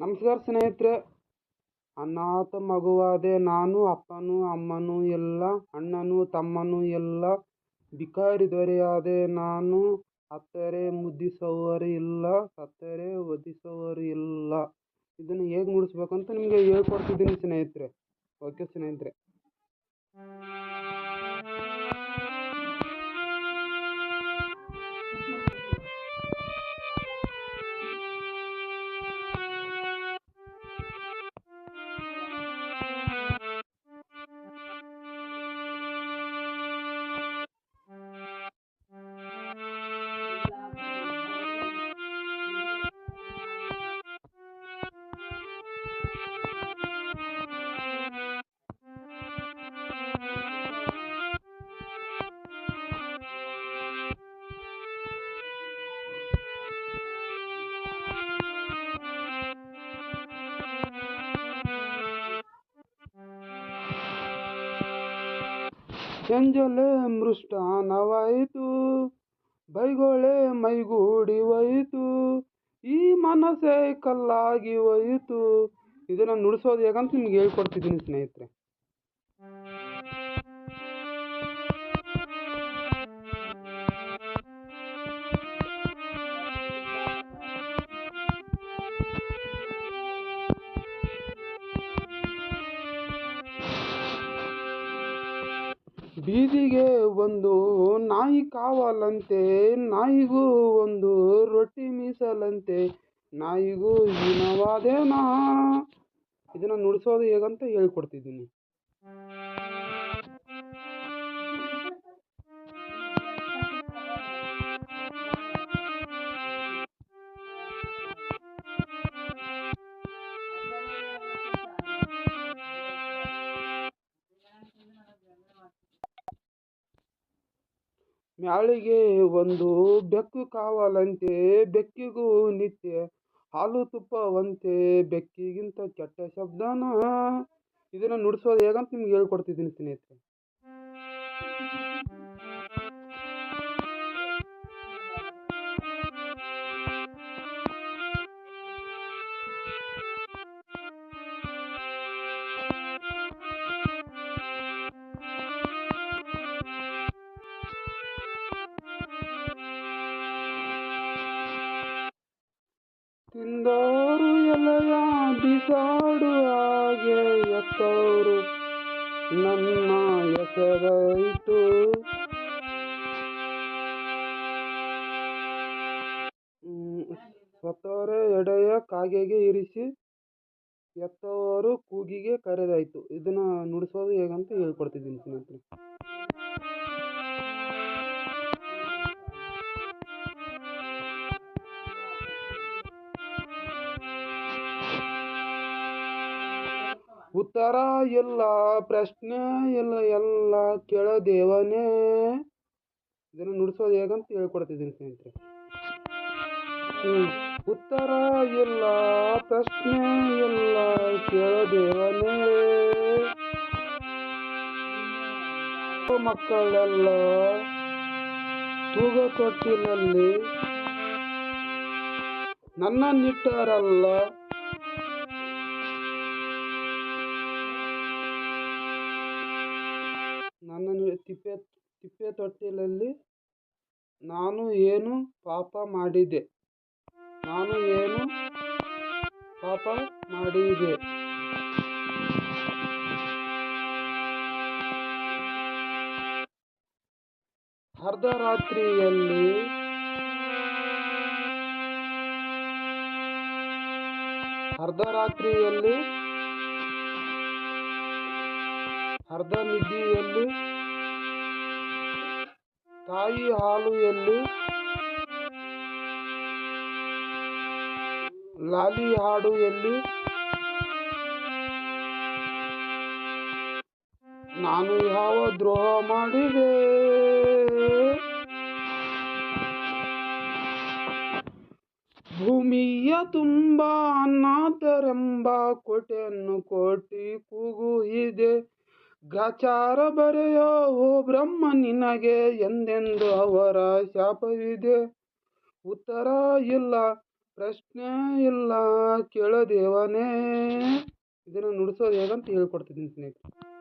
ನಮಸ್ಕಾರ ಸ್ನೇಹಿತರೆ. ಅನಾಥ ಮಗುವಾದೆ ನಾನು, ಅಪ್ಪನೂ ಅಮ್ಮನೂ ಎಲ್ಲ, ಅಣ್ಣನೂ ತಮ್ಮನೂ ಎಲ್ಲ. ಬಿಕಾರಿ ದೊರೆಯಾದೆ ನಾನು, ಅತ್ತರೆ ಮುದ್ದಿಸುವವರು ಇಲ್ಲ, ಸತ್ತರೆ ಒದಿಸುವವರು ಇಲ್ಲ. ಇದನ್ನು ಹೇಗೆ ನುಡಿಸ್ಬೇಕಂತ ನಿಮಗೆ ಹೇಳ್ಕೊಡ್ತಿದ್ದೀನಿ ಸ್ನೇಹಿತರೆ. ಓಕೆ ಸ್ನೇಹಿತರೆ. ಎಂಜಲೆ ಮೃಷ್ಟಾನವಾಯಿತು, ಬೈಗೊಳೆ ಮೈಗೂಡಿ ಹೋಯಿತು, ಈ ಮನಸ್ಸೇ ಕಲ್ಲಾಗಿ ಹೋಯಿತು. ಇದನ್ನು ನುಡಿಸೋದು ಹೇಗಂತ ನಿಮ್ಗೆ ಹೇಳ್ಕೊಡ್ತಿದ್ದೀನಿ ಸ್ನೇಹಿತರೆ. ಬೀದಿಗೆ ಒಂದು ನಾಯಿ ಕಾವಲಂತೆ, ನಾಯಿಗೂ ಒಂದು ರೊಟ್ಟಿ ಮೀಸಲಂತೆ, ನಾಯಿಗೂ ಹೀನವಾದೇನಾ. ಇದನ್ನು ನುಡಿಸೋದು ಹೇಗಂತ ಹೇಳ್ಕೊಡ್ತಿದ್ದೀನಿ. ಮ್ಯಾಳಿಗೆ ಒಂದು ಬೆಕ್ಕು ಕಾವಲಂತೆ, ಬೆಕ್ಕಿಗೂ ನಿತ್ಯ ಹಾಲು ತುಪ್ಪವಂತೆ, ಬೆಕ್ಕಿಗಿಂತ ಕೆಟ್ಟ ಶಬ್ದನ. ಇದನ್ನು ನುಡಿಸೋದು ಹೇಗಂತ ನಿಮ್ಗೆ ಹೇಳ್ಕೊಡ್ತಿದ್ದೀನಿ ಸ್ನೇಹಿತರೆ. ತಿಂದವರು ಎಲೆಯ ಬಿಸಾಡು ಹಾಗೆ ಎತ್ತವರು ನನ್ನ ಎಸೆದಾಯಿತು. ಸತ್ತವರೇ ಎಡೆಯ ಕಾಗೆಗೆ ಇರಿಸಿ, ಎತ್ತವರು ಕೂಗಿಗೆ ಕರೆದಾಯಿತು. ಇದನ್ನ ನುಡಿಸೋದು ಹೇಗಂತ ಹೇಳ್ಕೊಡ್ತಿದ್ದೀನಿ ಸ್ನೇಹಿತರೆ. ಉತ್ತರ ಇಲ್ಲ, ಪ್ರಶ್ನೆ ಇಲ್ಲ, ಎಲ್ಲ ಕೇಳದೇವನೇ. ಇದನ್ನು ನುಡಿಸೋದು ಹೇಗಂತ ಹೇಳ್ಕೊಡ್ತಿದ್ದೀನಿ ಸ್ನೇಹಿತರೆ. ಉತ್ತರ ಇಲ್ಲ, ಪ್ರಶ್ನೆ ಇಲ್ಲ, ಕೇಳದೇವನೇ. ಮಕ್ಕಳೆಲ್ಲ ತೂಗ ತೊಟ್ಟಿಲಲ್ಲಿ ನನ್ನನ್ನಿಟ್ಟರಲ್ಲ, ನನ್ನನ್ನು ತಿಪ್ಪೆ ತೊಟ್ಟಿಲಲ್ಲಿ ನಾನು ಏನು ಪಾಪ ಮಾಡಿದೆ, ನಾನು ಏನು ಪಾಪ ಮಾಡಿದೆ. ಅರ್ಧರಾತ್ರಿಯಲ್ಲಿ ಅರ್ಧ ನಿದ್ದೆಯಲ್ಲಿ, ತಾಯಿ ಹಾಲು ಎಲ್ಲಿ, ಲಾಲಿ ಹಾಡು ಎಲ್ಲಿ, ನಾನು ಯಾವ ದ್ರೋಹ ಮಾಡಿದೆ. ಭೂಮಿಯ ತುಂಬ ಅನಾಥರೆಂಬ ಕೋಟೆಯನ್ನು ಕೋಟಿ ಕೂಗು ಇದೆ. ಗಾಚಾರ ಬರೆಯೋ ಓ ಬ್ರಹ್ಮ ನಿನಗೆ ಎಂದೆಂದು ಅವರ ಶಾಪವಿದೆ. ಉತ್ತರ ಇಲ್ಲ, ಪ್ರಶ್ನೆ ಇಲ್ಲ ಕೇಳೋ ದೇವನೇ. ಇದನ್ನು ನುಡಿಸೋದು ಹೇಗಂತ ಹೇಳ್ಕೊಡ್ತಿದ್ದೀನಿ ಸ್ನೇಹಿತರೆ.